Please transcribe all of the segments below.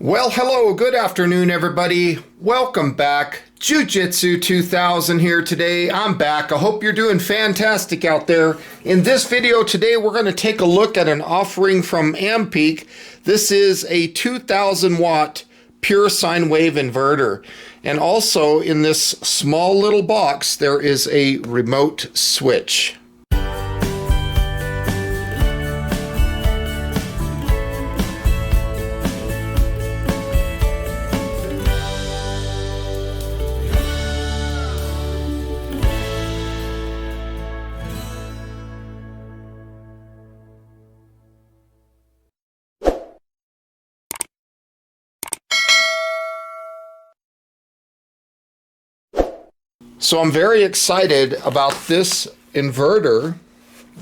Well, hello, good afternoon, everybody. Welcome back. Jiu-Jitsu 2000 here today. I'm back. I hope you're doing fantastic out there. In this video today, we're going to take a look at an offering from Ampeak. This is a 2000 watt pure sine wave inverter. And also in this small little box, there is a remote switch. So I'm very excited about this inverter.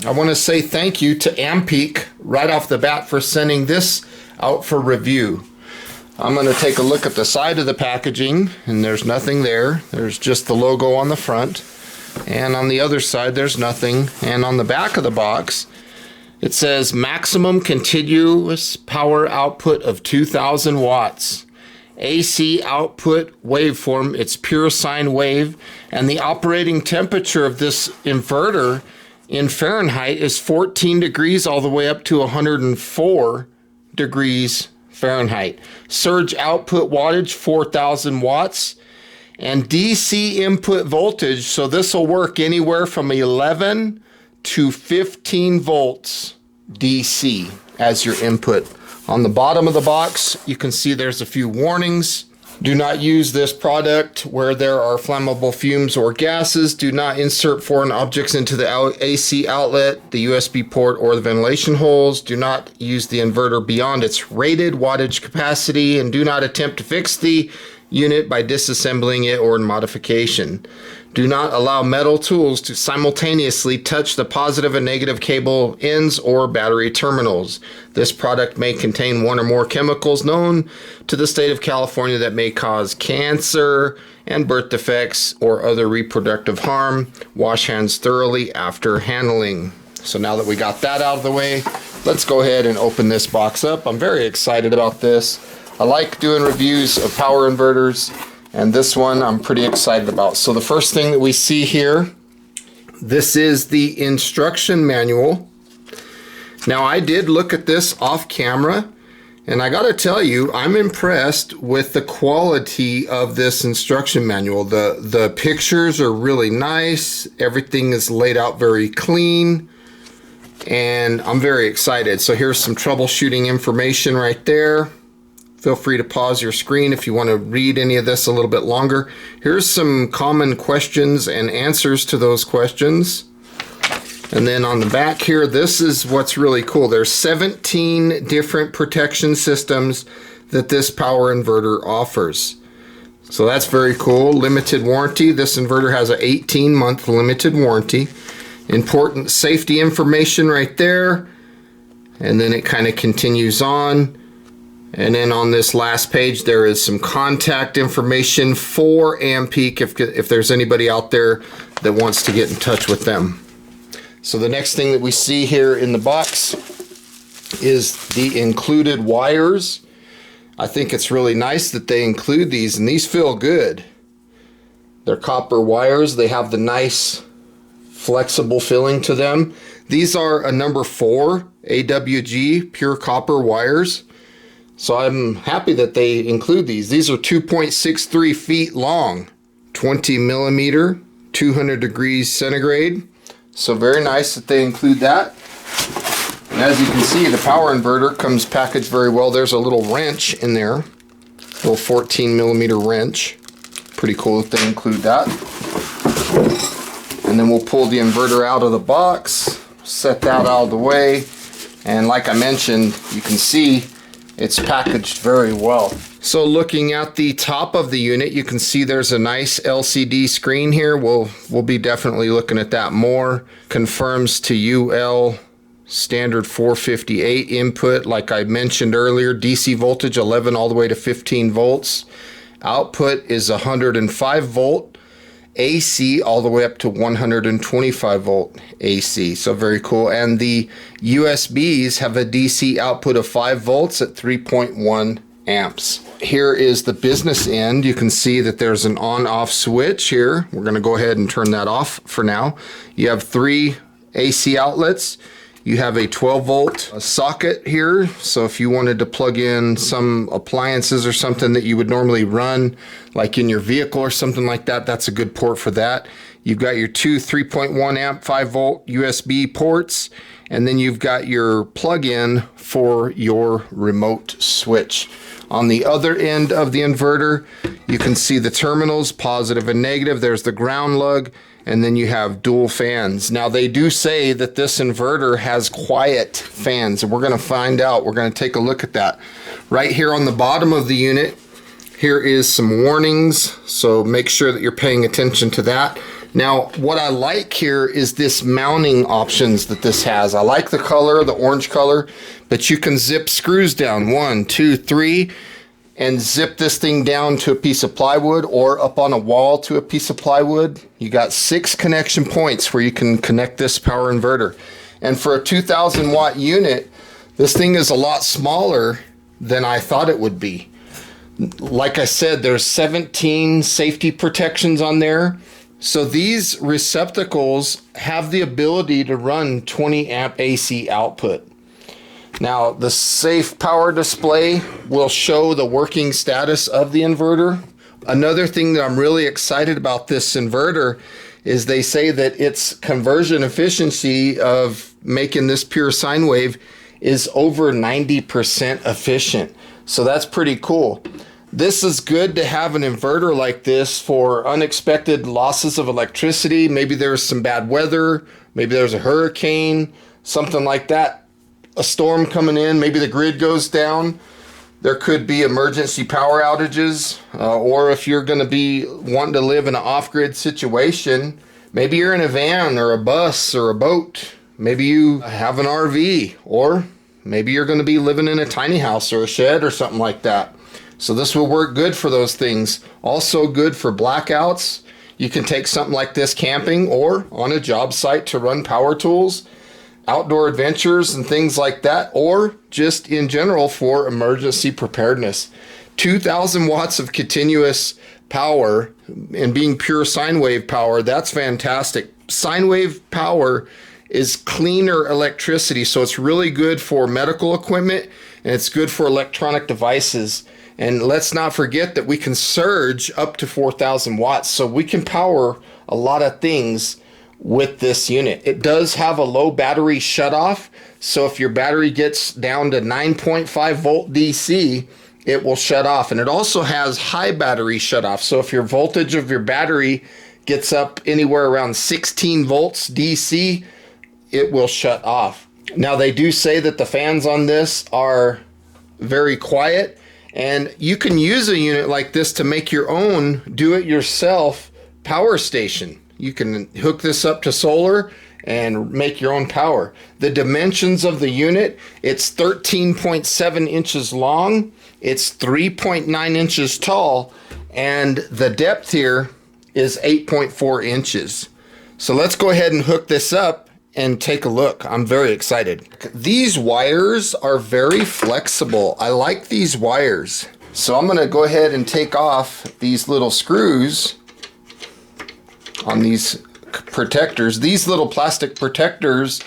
I want to say thank you to Ampeak right off the bat for sending this out for review. I'm going to take a look at the side of the packaging, and there's nothing there. There's just the logo on the front, and on the other side there's nothing. And on the back of the box it says maximum continuous power output of 2000 watts. AC output waveform, it's pure sine wave, and the operating temperature of this inverter in Fahrenheit is 14 degrees all the way up to 104 degrees Fahrenheit. Surge output wattage 4000 watts, and DC input voltage, so this will work anywhere from 11 to 15 volts DC as your input. On the bottom of the box, you can see there's a few warnings. Do not use this product where there are flammable fumes or gases. Do not insert foreign objects into the AC outlet, the USB port, or the ventilation holes. Do not use the inverter beyond its rated wattage capacity, and do not attempt to fix the unit by disassembling it or in modification. Do not allow metal tools to simultaneously touch the positive and negative cable ends or battery terminals. This product may contain one or more chemicals known to the state of California that may cause cancer and birth defects or other reproductive harm. Wash hands thoroughly after handling. So now that we got that out of the way, let's go ahead and open this box up. I'm very excited about this. I like doing reviews of power inverters, and this one I'm pretty excited about. So the first thing that we see here, this is the instruction manual. Now I did look at this off camera, and I gotta tell you, I'm impressed with the quality of this instruction manual. The pictures are really nice. Everything is laid out very clean, and I'm very excited. So here's some troubleshooting information right there. Feel free to pause your screen if you want to read any of this a little bit longer. Here's some common questions and answers to those questions. And then on the back here, this is what's really cool. There's 17 different protection systems that this power inverter offers. So that's very cool. Limited warranty. This inverter has an 18-month limited warranty. Important safety information right there. And then it kind of continues on. And then on this last page, there is some contact information for Ampeak if there's anybody out there that wants to get in touch with them. So the next thing that we see here in the box is the included wires. I think it's really nice that they include these, and these feel good. They're copper wires. They have the nice flexible filling to them. These are a number 4 AWG pure copper wires. So I'm happy that they include these. These are 2.63 feet long, 20 millimeter, 200 degrees centigrade. So very nice that they include that. And as you can see, the power inverter comes packaged very well. There's a little wrench in there, a little 14 millimeter wrench. Pretty cool that they include that. And then we'll pull the inverter out of the box, set that out of the way. And like I mentioned, you can see it's packaged very well. So looking at the top of the unit, you can see there's a nice LCD screen here. We'll be definitely looking at that more. Confirms to UL standard 458 input, like I mentioned earlier. DC voltage 11 all the way to 15 volts. Output is 105 volt. AC all the way up to 125 volt AC. So very cool. And the USBs have a DC output of 5 volts at 3.1 amps. Here is the business end. You can see that there's an on-off switch here. We're going to go ahead and turn that off for now. You have 3 AC outlets. You have a 12-volt socket here, so if you wanted to plug in some appliances or something that you would normally run, like in your vehicle or something like that, that's a good port for that. You've got your 2 3.1 amp 5-volt USB ports, and then you've got your plug-in for your remote switch. On the other end of the inverter, you can see the terminals, positive and negative. There's the ground lug, and then you have dual fans. Now, they do say that this inverter has quiet fans, and we're going to find out. We're going to take a look at that. Right here on the bottom of the unit, here is some warnings, so make sure that you're paying attention to that. Now, what I like here is this mounting options that this has. I like the color, the orange color, but you can zip screws down, 1, 2, 3, and zip this thing down to a piece of plywood or up on a wall to a piece of plywood. You got 6 connection points where you can connect this power inverter. And for a 2,000 watt unit, this thing is a lot smaller than I thought it would be. Like I said, there's 17 safety protections on there. So these receptacles have the ability to run 20 amp AC output. Now, the safe power display will show the working status of the inverter. Another thing that I'm really excited about this inverter is they say that its conversion efficiency of making this pure sine wave is over 90% efficient. So that's pretty cool. This is good to have an inverter like this for unexpected losses of electricity. Maybe there's some bad weather, maybe there's a hurricane, something like that. A storm coming in, maybe the grid goes down. There could be emergency power outages, or if you're going to be wanting to live in an off-grid situation, maybe you're in a van or a bus or a boat. Maybe you have an RV, or maybe you're going to be living in a tiny house or a shed or something like that. So this will work good for those things. Also good for blackouts. You can take something like this camping or on a job site to run power tools, outdoor adventures and things like that, or just in general for emergency preparedness. 2,000 watts of continuous power and being pure sine wave power, that's fantastic. Sine wave power is cleaner electricity, so it's really good for medical equipment and it's good for electronic devices. And let's not forget that we can surge up to 4,000 watts, so we can power a lot of things with this unit. It does have a low battery shutoff, so if your battery gets down to 9.5 volt DC, it will shut off. And it also has high battery shutoff, so if your voltage of your battery gets up anywhere around 16 volts DC, it will shut off. Now, they do say that the fans on this are very quiet, and you can use a unit like this to make your own do-it-yourself power station. You can hook this up to solar and make your own power. The dimensions of the unit, it's 13.7 inches long, it's 3.9 inches tall, and the depth here is 8.4 inches. So let's go ahead and hook this up and take a look. I'm very excited. These wires are very flexible. I like these wires. So I'm gonna go ahead and take off these little screws on these protectors. These little plastic protectors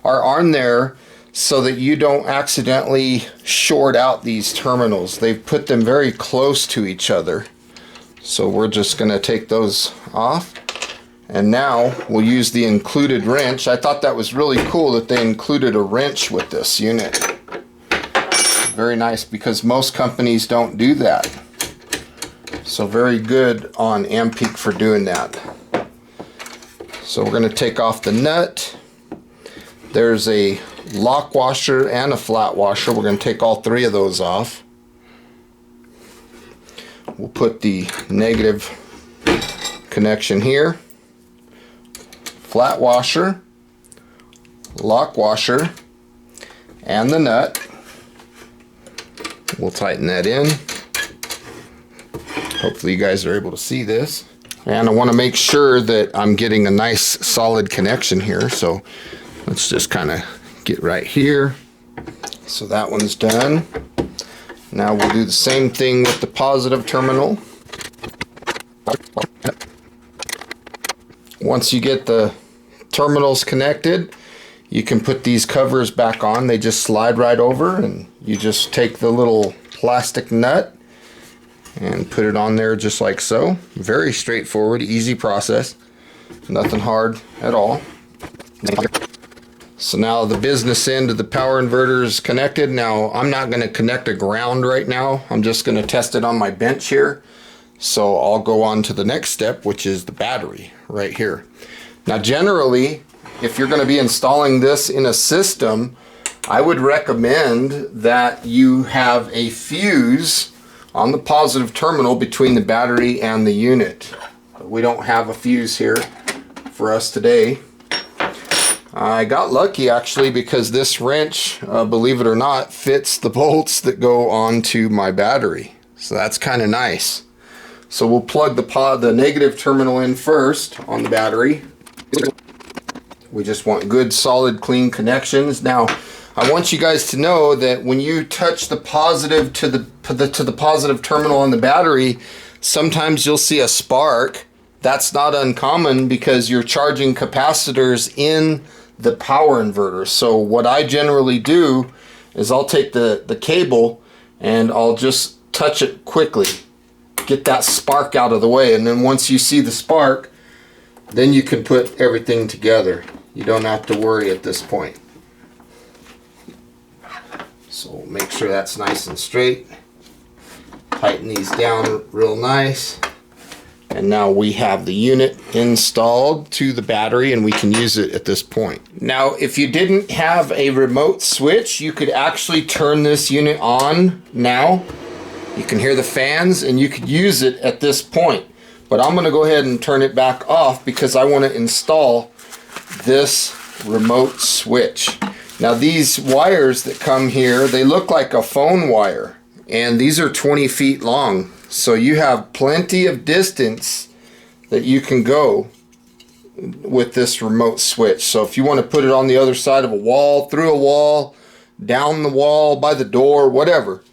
are on there so that you don't accidentally short out these terminals. They've put them very close to each other. So we're just gonna take those off. And now we'll use the included wrench. I thought that was really cool that they included a wrench with this unit. Very nice, because most companies don't do that. So very good on Ampeak for doing that. So we're going to take off the nut. There's a lock washer and a flat washer. We're going to take all 3 of those off. We'll put the negative connection here. Flat washer, lock washer, and the nut. We'll tighten that in. Hopefully you guys are able to see this. And I want to make sure that I'm getting a nice solid connection here. So let's just kind of get right here. So that one's done. Now we'll do the same thing with the positive terminal. Once you get the terminals connected, you can put these covers back on. They just slide right over, and you just take the little plastic nut and put it on there just like so. Very straightforward, easy process. Nothing hard at all. So now the business end of the power inverter is connected. Now I'm not going to connect a ground right now. I'm just going to test it on my bench here. So I'll go on to the next step, which is the battery right here. Now generally, if you're going to be installing this in a system, I would recommend that you have a fuse on the positive terminal between the battery and the unit. We don't have a fuse here for us today. I got lucky actually, because this wrench, believe it or not, fits the bolts that go onto my battery. So that's kind of nice. So we'll plug the negative terminal in first on the battery. We just want good, solid, clean connections. Now, I want you guys to know that when you touch the positive to the positive terminal on the battery, sometimes you'll see a spark. That's not uncommon because you're charging capacitors in the power inverter. So what I generally do is I'll take the cable and I'll just touch it quickly, get that spark out of the way, and then once you see the spark, then you can put everything together. You don't have to worry at this point. So make sure that's nice and straight. Tighten these down real nice. And now we have the unit installed to the battery and we can use it at this point. Now, if you didn't have a remote switch, you could actually turn this unit on now. You can hear the fans and you could use it at this point. But I'm going to go ahead and turn it back off because I want to install this remote switch. Now these wires that come here, they look like a phone wire, and these are 20 feet long. So you have plenty of distance that you can go with this remote switch. So if you want to put it on the other side of a wall, through a wall, down the wall, by the door, whatever,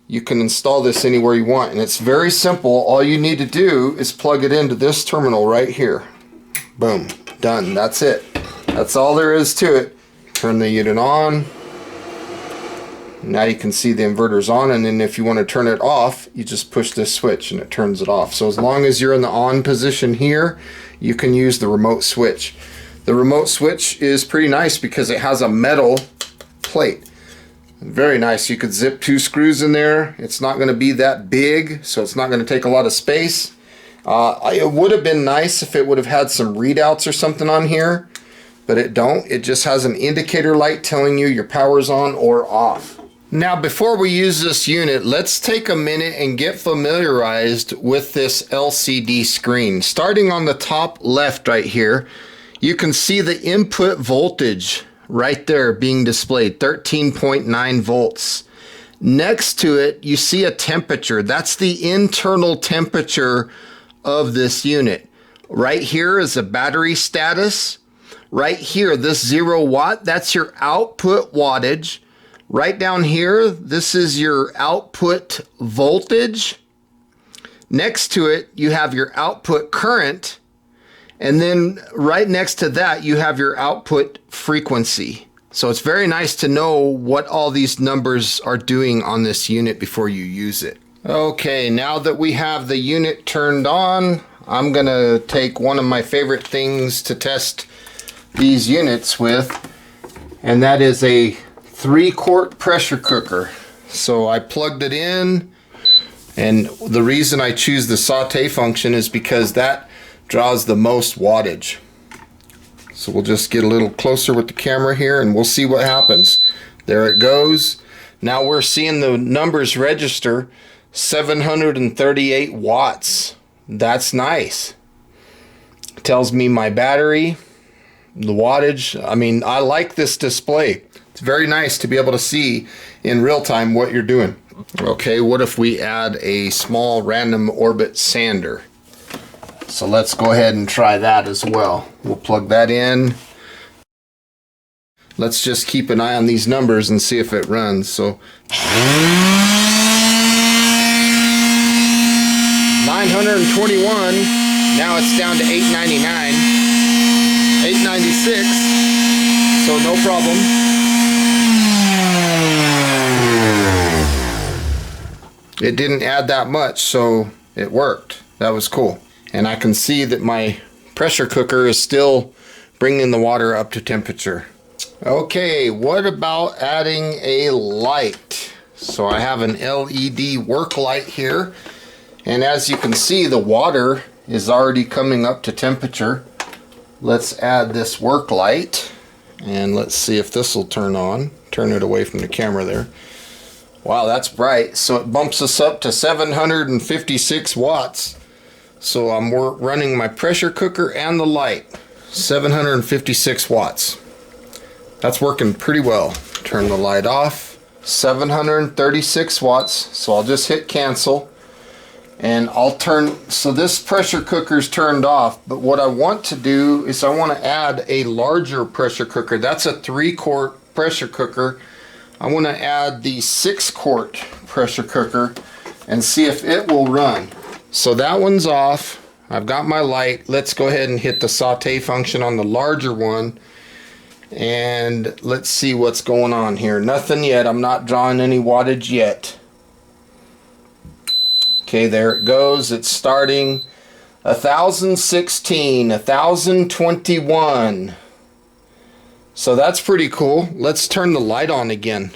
you can install this anywhere you want. And it's very simple. All you need to do is plug it into this terminal right here. Boom, done. That's it. That's all there is to it. Turn the unit on. Now you can see the inverter's on, and then if you want to turn it off, you just push this switch and it turns it off. So as long as you're in the on position here, you can use the remote switch. The remote switch is pretty nice because it has a metal plate. Very nice. You could zip 2 screws in there. It's not going to be that big, so it's not going to take a lot of space. It would have been nice if it would have had some readouts or something on here, but it don't. It just has an indicator light telling you your power's on or off. Now, before we use this unit, let's take a minute and get familiarized with this LCD screen. Starting on the top left right here, you can see the input voltage right there being displayed, 13.9 volts. Next to it, you see a temperature. That's the internal temperature of this unit. Right here is a battery status. Right here, this 0 watt, that's your output wattage. Right down here, this is your output voltage. Next to it, you have your output current. And then right next to that, you have your output frequency. So it's very nice to know what all these numbers are doing on this unit before you use it. Okay, now that we have the unit turned on, I'm gonna take one of my favorite things to test these units with, and that is a 3-quart pressure cooker. So I plugged it in, and the reason I choose the saute function is because that draws the most wattage. So we'll just get a little closer with the camera here and we'll see what happens. There it goes. Now we're seeing the numbers register, 738 watts. That's nice. It tells me my battery, the wattage. I mean, I like this display. It's very nice to be able to see in real time what you're doing. Okay, what if we add a small random orbit sander? So let's go ahead and try that as well. We'll plug that in. Let's just keep an eye on these numbers and see if it runs. So 721. Now it's down to 899. 896. So no problem. It didn't add that much, so it worked. That was cool. And I can see that my pressure cooker is still bringing the water up to temperature. Okay, what about adding a light? So I have an LED work light here, and as you can see, the water is already coming up to temperature. Let's add this work light, and let's see if this will turn on. Turn it away from the camera there. Wow, that's bright. So it bumps us up to 756 watts. So I'm running my pressure cooker and the light. 756 watts. That's working pretty well. Turn the light off. 736 watts. So I'll just hit cancel. And I'll turn, so this pressure cooker's turned off, but what I want to do is I want to add a larger pressure cooker. That's a 3-quart pressure cooker. I want to add the 6-quart pressure cooker and see if it will run. So that one's off. I've got my light. Let's go ahead and hit the saute function on the larger one. And let's see what's going on here. Nothing yet. I'm not drawing any wattage yet. Okay, there it goes. It's starting 1016, 1021. So that's pretty cool. Let's turn the light on again.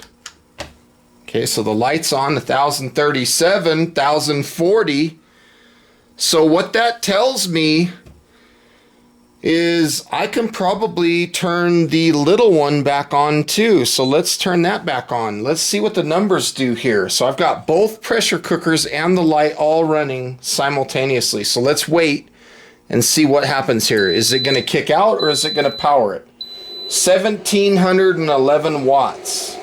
Okay, so the light's on, 1037, 1040. So what that tells me is I can probably turn the little one back on too. So let's turn that back on. Let's see what the numbers do here. So I've got both pressure cookers and the light all running simultaneously. So let's wait and see what happens here. Is it going to kick out or is it going to power it? 1711 watts.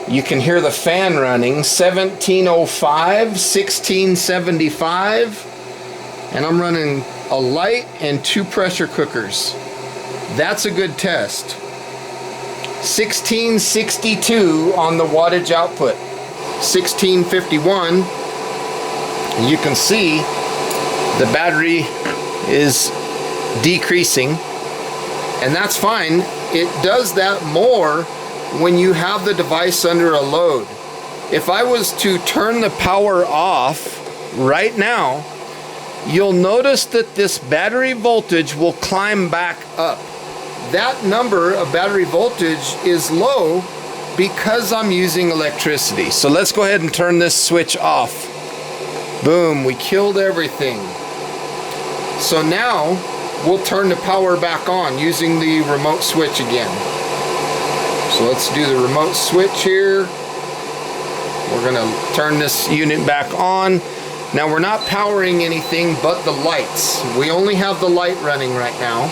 You can hear the fan running. 1705, 1675, and I'm running a light and 2 pressure cookers. That's a good test. 1662 on the wattage output. 1651. You can see the battery is decreasing. And that's fine. It does that more when you have the device under a load. If I was to turn the power off right now, you'll notice that this battery voltage will climb back up. That number of battery voltage is low because I'm using electricity. So let's go ahead and turn this switch off. Boom, we killed everything. So now we'll turn the power back on using the remote switch again. So let's do the remote switch here. We're gonna turn this unit back on. Now we're not powering anything but the lights. We only have the light running right now.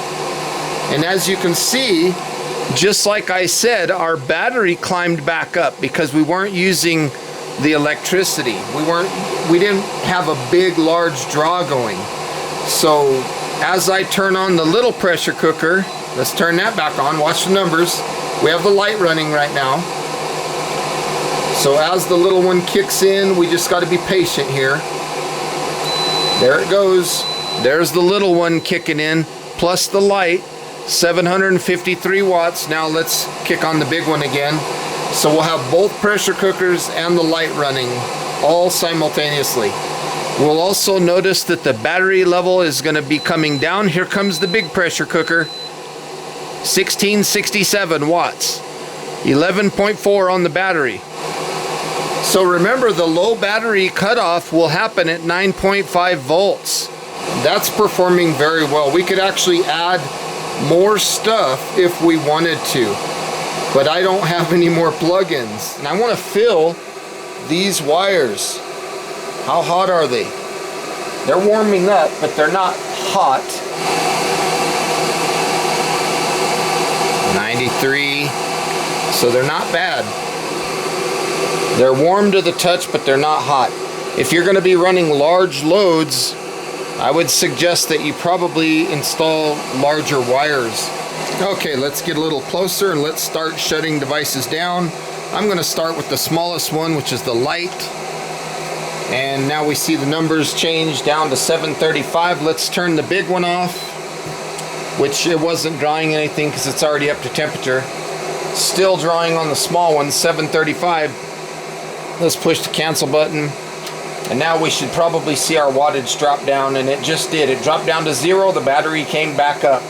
And as you can see, just like I said, our battery climbed back up because we weren't using the electricity. We didn't have a big, large draw going. So as I turn on the little pressure cooker, let's turn that back on, watch the numbers. We have the light running right now. So as the little one kicks in, we just got to be patient here. There it goes. There's the little one kicking in, plus the light, 753 watts. Now let's kick on the big one again. So we'll have both pressure cookers and the light running all simultaneously. We'll also notice that the battery level is going to be coming down. Here comes the big pressure cooker. 1667 watts. 11.4 on the battery. So remember, the low battery cutoff will happen at 9.5 volts. That's performing very well. We could actually add more stuff if we wanted to, but I don't have any more plugins. And I want to fill these wires. How hot are they? They're warming up, but they're not hot. 93. So they're not bad. They're warm to the touch, but they're not hot. If you're going to be running large loads, I would suggest that you probably install larger wires. Okay, let's get a little closer and let's start shutting devices down. I'm going to start with the smallest one, which is the light. And now we see the numbers change down to 735. Let's turn the big one off, which it wasn't drawing anything because it's already up to temperature. Still drawing on the small one, 735. Let's push the cancel button. And now we should probably see our wattage drop down, and it just did. It dropped down to 0. The battery came back up.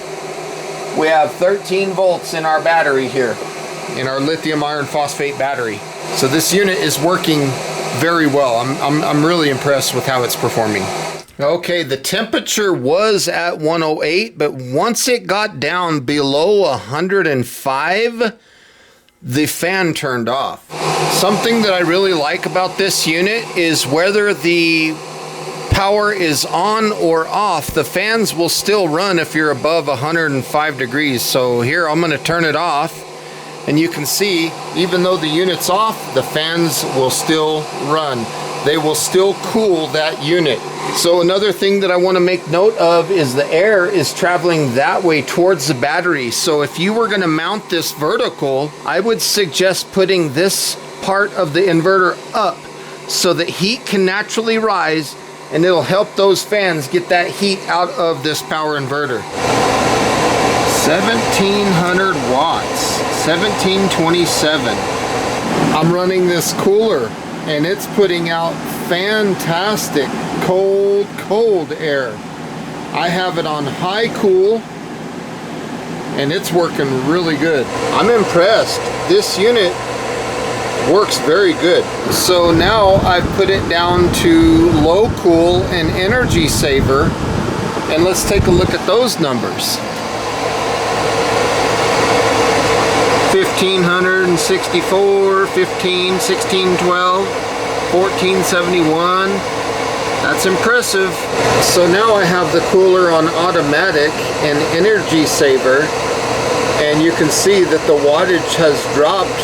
We have 13 volts in our battery here, in our lithium iron phosphate battery. So this unit is working very well. I'm really impressed with how it's performing. Okay, the temperature was at 108, but once it got down below 105, the fan turned off. Something that I really like about this unit is whether the power is on or off, the fans will still run if you're above 105 degrees. So here I'm going to turn it off, and you can see even though the unit's off, the fans will still run. They will still cool that unit. So another thing that I want to make note of is the air is traveling that way towards the battery. So if you were going to mount this vertical, I would suggest putting this part of the inverter up so that heat can naturally rise, and it'll help those fans get that heat out of this power inverter. 1700 watts, 1727. I'm running this cooler, and it's putting out fantastic cold air. I have it on high cool, and it's working really good. I'm impressed. This unit works very good. So now I've put it down to low cool and energy saver, and let's take a look at those numbers. 1564, 15, 16, 12, 1471. That's impressive. So now I have the cooler on automatic and energy saver, and you can see that the wattage has dropped,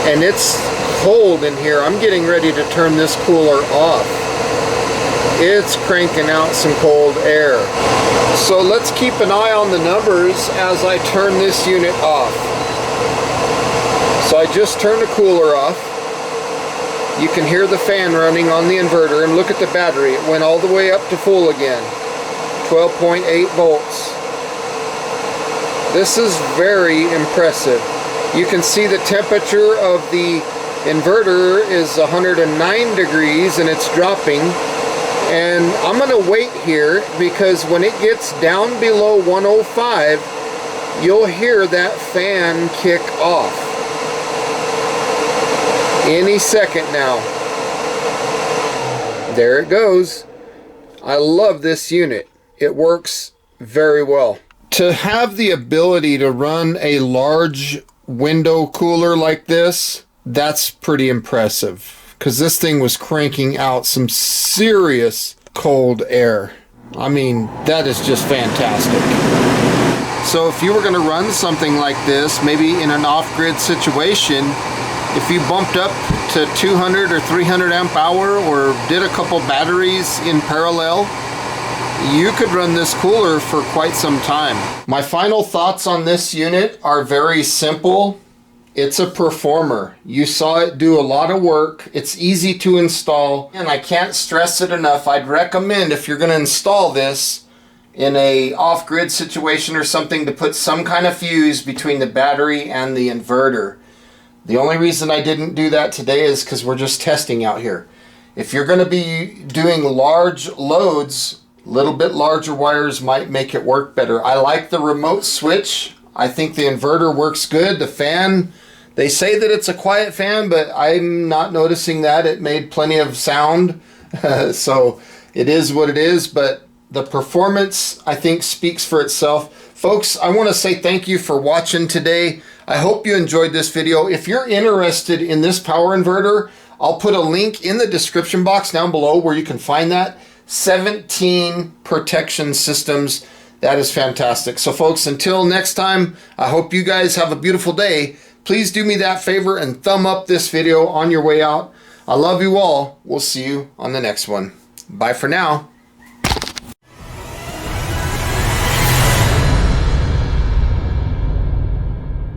and it's cold in here. I'm getting ready to turn this cooler off. It's cranking out some cold air. So let's keep an eye on the numbers as I turn this unit off. So I just turned the cooler off. You can hear the fan running on the inverter, and look at the battery. It went all the way up to full again. 12.8 volts. This is very impressive. You can see the temperature of the inverter is 109 degrees, and it's dropping. And I'm going to wait here, because when it gets down below 105, you'll hear that fan kick off. Any second now. There it goes. I love this unit. It works very well. To have the ability to run a large window cooler like this, that's pretty impressive, because this thing was cranking out some serious cold air. I mean, that is just fantastic. So if you were going to run something like this, maybe in an off-grid situation, if you bumped up to 200 or 300 amp hour, or did a couple batteries in parallel, you could run this cooler for quite some time. My final thoughts on this unit are very simple. It's a performer. You saw it do a lot of work. It's easy to install, and I can't stress it enough. I'd recommend, if you're going to install this in a off-grid situation or something, to put some kind of fuse between the battery and the inverter. The only reason I didn't do that today is because we're just testing out here. If you're going to be doing large loads, a little bit larger wires might make it work better. I like the remote switch. I think the inverter works good. The fan, they say that it's a quiet fan, but I'm not noticing that. It made plenty of sound. So it is what it is, but the performance, I think, speaks for itself. Folks, I want to say thank you for watching today. I hope you enjoyed this video. If you're interested in this power inverter, I'll put a link in the description box down below where you can find that. 17 protection systems. That is fantastic. So folks, until next time, I hope you guys have a beautiful day. Please do me that favor and thumb up this video on your way out. I love you all. We'll see you on the next one. Bye for now.